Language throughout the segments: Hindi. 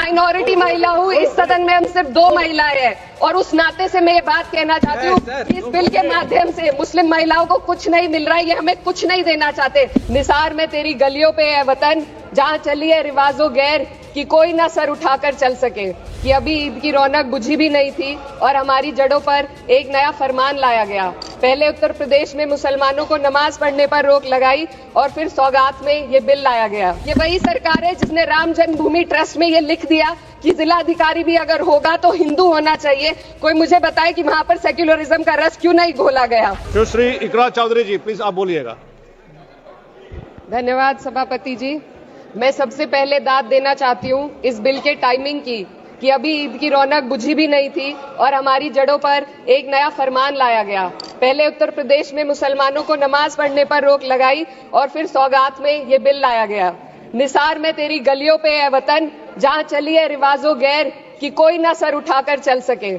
माइनॉरिटी महिला हूँ, इस सदन में हम सिर्फ 2 महिलाएं हैं और उस नाते से मैं ये बात कहना चाहती हूँ कि इस बिल के माध्यम से मुस्लिम महिलाओं को कुछ नहीं मिल रहा है, ये हमें कुछ नहीं देना चाहते। निसार में तेरी गलियों पे है वतन, जहाँ चली है रिवाजो गैर कि कोई ना सर उठाकर चल सके। कि अभी ईद की रौनक बुझी भी नहीं थी और हमारी जड़ों पर एक नया फरमान लाया गया। पहले उत्तर प्रदेश में मुसलमानों को नमाज पढ़ने पर रोक लगाई और फिर सौगात में ये बिल लाया गया। ये वही सरकार है जिसने राम जन्मभूमि ट्रस्ट में ये लिख दिया कि जिला अधिकारी भी अगर होगा तो हिंदू होना चाहिए। कोई मुझे बताए कि वहां पर सेक्युलरिज्म का रस क्यों नहीं घोला गया। सुश्री इकरा चौधरी जी, प्लीज आप बोलिएगा। धन्यवाद सभापति जी। मैं सबसे पहले दाद देना चाहती हूँ इस बिल के टाइमिंग की कि अभी ईद की रौनक बुझी भी नहीं थी और हमारी जड़ों पर एक नया फरमान लाया गया। पहले उत्तर प्रदेश में मुसलमानों को नमाज पढ़ने पर रोक लगाई और फिर सौगात में ये बिल लाया गया। निसार में तेरी गलियों पे है वतन, जहाँ चली है रिवाजो गैर कि कोई ना सर उठाकर चल सके।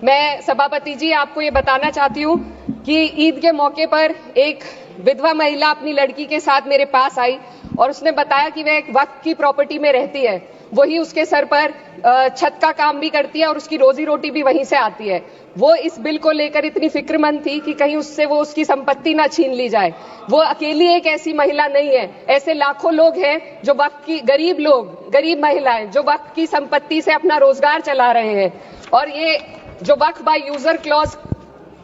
मैं सभापति जी आपको ये बताना चाहती हूँ कि ईद के मौके पर एक विधवा महिला अपनी लड़की के साथ मेरे पास आई और उसने बताया कि वह एक वक्फ की प्रॉपर्टी में रहती है, वही उसके सर पर छत का काम भी करती है और उसकी रोजी रोटी भी वहीं से आती है। वो इस बिल को लेकर इतनी फिक्रमंद थी कि कहीं उससे वो उसकी संपत्ति ना छीन ली जाए। वो अकेली एक ऐसी महिला नहीं है, ऐसे लाखों लोग हैं जो वक्फ की गरीब महिलाएं जो वक्फ की संपत्ति से अपना रोजगार चला रहे हैं। और ये जो वक्फ बाय यूजर क्लॉज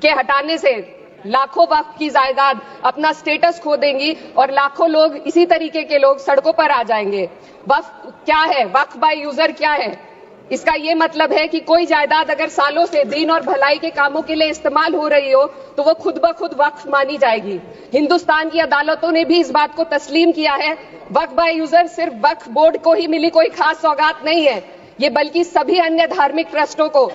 के हटाने से लाखों वक्फ की जायदाद अपना स्टेटस खो देंगी और लाखों लोग इसी तरीके के लोग सड़कों पर आ जाएंगे। वक्फ क्या है, वक्फ बाय यूजर क्या है? इसका ये मतलब है कि कोई जायदाद अगर सालों से दीन और भलाई के कामों के लिए इस्तेमाल हो रही हो तो वो खुद ब खुद वक्फ मानी जाएगी। हिंदुस्तान की अदालतों ने भी इस बात को तस्लीम किया है। वक्फ बाय यूजर सिर्फ वक्फ बोर्ड को ही मिली कोई खास सौगात नहीं है, ये बल्कि सभी अन्य धार्मिक ट्रस्टों को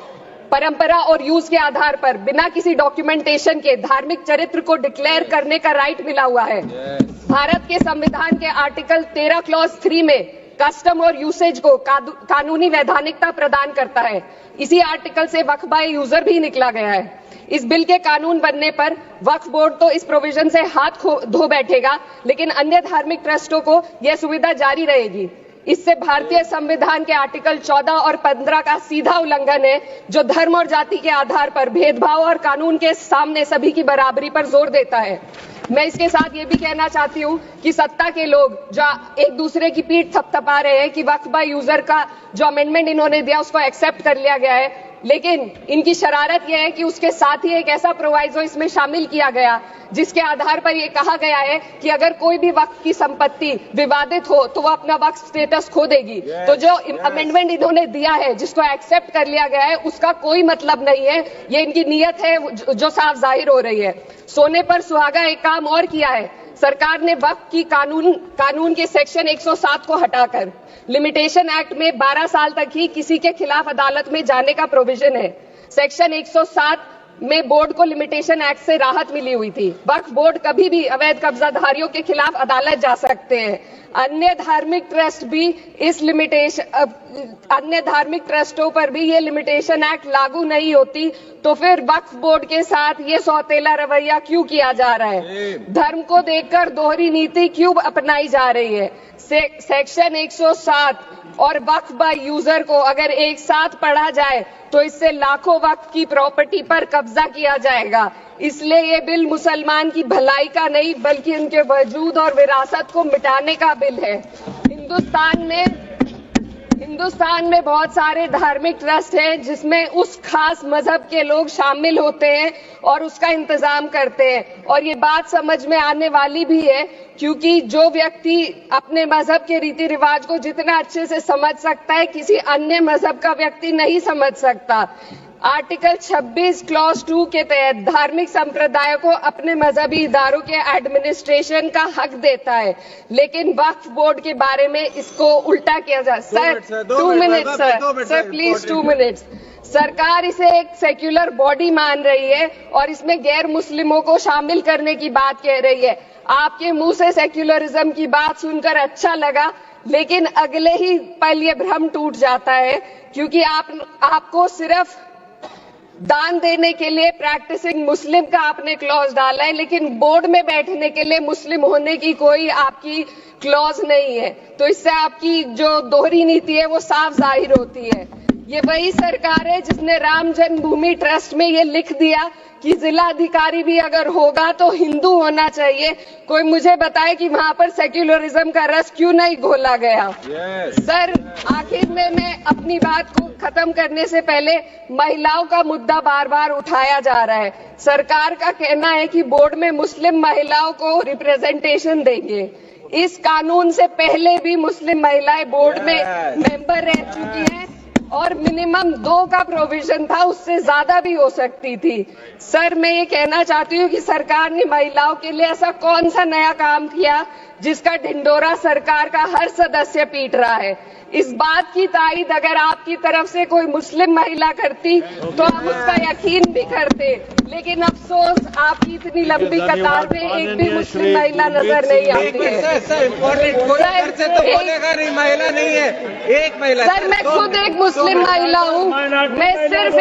परंपरा और यूज के आधार पर बिना किसी डॉक्यूमेंटेशन के धार्मिक चरित्र को डिक्लेयर करने का राइट मिला हुआ है। भारत के संविधान के आर्टिकल 13 क्लॉज 3 में कस्टम और यूसेज को कानूनी वैधानिकता प्रदान करता है। इसी आर्टिकल से वक्फ बाय यूजर भी निकला गया है। इस बिल के कानून बनने पर वक्फ बोर्ड तो इस प्रोविजन से हाथ धो बैठेगा, लेकिन अन्य धार्मिक ट्रस्टों को यह सुविधा जारी रहेगी। इससे भारतीय संविधान के आर्टिकल 14 और 15 का सीधा उल्लंघन है, जो धर्म और जाति के आधार पर भेदभाव और कानून के सामने सभी की बराबरी पर जोर देता है। मैं इसके साथ ये भी कहना चाहती हूँ कि सत्ता के लोग जो एक दूसरे की पीठ थपथपा रहे हैं कि वक्फ बाय यूजर का जो अमेंडमेंट इन्होंने दिया उसको एक्सेप्ट कर लिया गया है, लेकिन इनकी शरारत यह है कि उसके साथ ही एक ऐसा प्रोवाइजो इसमें शामिल किया गया जिसके आधार पर यह कहा गया है कि अगर कोई भी वक्फ की संपत्ति विवादित हो तो वह अपना वक्फ स्टेटस खो देगी। तो जो अमेंडमेंट इन्होंने दिया है, जिसको एक्सेप्ट कर लिया गया है, उसका कोई मतलब नहीं है। ये इनकी नीयत है जो साफ जाहिर हो रही है। सोने पर सुहागा एक काम और किया है सरकार ने। वक्फ की कानून के सेक्शन 107 को हटाकर लिमिटेशन एक्ट में 12 साल तक ही किसी के खिलाफ अदालत में जाने का प्रोविजन है। सेक्शन 107 में बोर्ड को लिमिटेशन एक्ट से राहत मिली हुई थी। वक्फ बोर्ड कभी भी अवैध कब्जाधारियों के खिलाफ अदालत जा सकते हैं। अन्य धार्मिक ट्रस्टों पर भी ये लिमिटेशन एक्ट लागू नहीं होती, तो फिर वक्फ बोर्ड के साथ ये सौतेला रवैया क्यों किया जा रहा है? धर्म को देखकर दोहरी नीति क्यों अपनाई जा रही है? सेक्शन 107 और वक्फ बाय यूजर को अगर एक साथ पढ़ा जाए तो इससे लाखों वक्फ की प्रॉपर्टी पर कब्जा किया जाएगा। इसलिए ये बिल मुसलमान की भलाई का नहीं बल्कि उनके वजूद और विरासत को मिटाने का बिल है। हिंदुस्तान में बहुत सारे धार्मिक ट्रस्ट हैं जिसमें उस खास मजहब के लोग शामिल होते हैं और उसका इंतजाम करते हैं। और ये बात समझ में आने वाली भी है, क्योंकि जो व्यक्ति अपने मजहब के रीति रिवाज को जितना अच्छे से समझ सकता है, किसी अन्य मजहब का व्यक्ति नहीं समझ सकता। आर्टिकल 26 क्लॉज 2 के तहत धार्मिक संप्रदाय को अपने मजहबी इदारों के एडमिनिस्ट्रेशन का हक देता है, लेकिन वक्फ बोर्ड के बारे में इसको उल्टा किया जा। Sir 2 minute sir please 2 minutes. सरकार इसे एक सेक्युलर बॉडी मान रही है और इसमें गैर मुस्लिमों को शामिल करने की बात कह रही है। आपके मुंह से सेक्युलरिज्म की बात सुनकर अच्छा लगा, लेकिन अगले ही पल ये भ्रम टूट जाता है, क्योंकि आपको सिर्फ दान देने के लिए प्रैक्टिसिंग मुस्लिम का आपने क्लॉज डाला है, लेकिन बोर्ड में बैठने के लिए मुस्लिम होने की कोई आपकी क्लॉज नहीं है। तो इससे आपकी जो दोहरी नीति है वो साफ जाहिर होती है। ये वही सरकार है जिसने राम जन्मभूमि ट्रस्ट में ये लिख दिया कि जिला अधिकारी भी अगर होगा तो हिंदू होना चाहिए। कोई मुझे बताए कि वहां पर सेक्युलरिज्म का रस क्यों नहीं घोला गया। सर, आखिर में मैं अपनी बात को खत्म करने से पहले महिलाओं का मुद्दा बार बार उठाया जा रहा है। सरकार का कहना है कि बोर्ड में मुस्लिम महिलाओं को रिप्रेजेंटेशन देंगे। इस कानून से पहले भी मुस्लिम महिलाएं बोर्ड में मेंबर रह चुकी हैं और मिनिमम 2 का प्रोविजन था, उससे ज्यादा भी हो सकती थी। सर, मैं ये कहना चाहती हूँ कि सरकार ने महिलाओं के लिए ऐसा कौन सा नया काम किया जिसका ढिंडोरा सरकार का हर सदस्य पीट रहा है। इस बात की तायद अगर आपकी तरफ से कोई मुस्लिम महिला करती तो हम उसका यकीन भी करते, लेकिन अफसोस आपकी इतनी लंबी कतार में एक भी मुस्लिम महिला नजर नहीं आती है। महिला नहीं है, एक महिला। सर, मैं खुद एक मुस्लिम महिला हूँ। मैं सिर्फ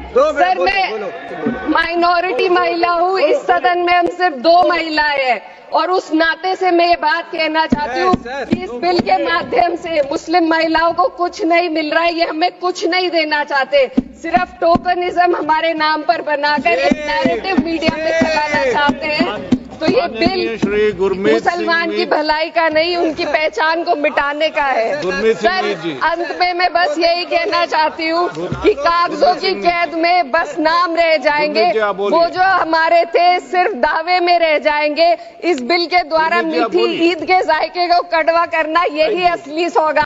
सर, मैं माइनॉरिटी महिला हूँ। इस सदन में हम सिर्फ 2 महिलाएं हैं और उस नाते से मैं ये बात कहना चाहती हूँ कि इस बिल के माध्यम से मुस्लिम महिलाओं को कुछ नहीं मिल रहा है। ये हमें कुछ नहीं देना चाहते, सिर्फ टोकनिज्म हमारे नाम पर बनाकर एक नैरेटिव मीडिया में चलाना चाहते हैं। तो ये बिल मुसलमान की भलाई का नहीं, उनकी पहचान को मिटाने का है। सर, अंत में मैं बस यही कहना चाहती हूँ कि कागजों की कैद में बस नाम रह जाएंगे, वो जो हमारे थे सिर्फ दावे में रह जाएंगे। इस बिल के द्वारा मीठी ईद के जायके को कड़वा करना यही असली सौगात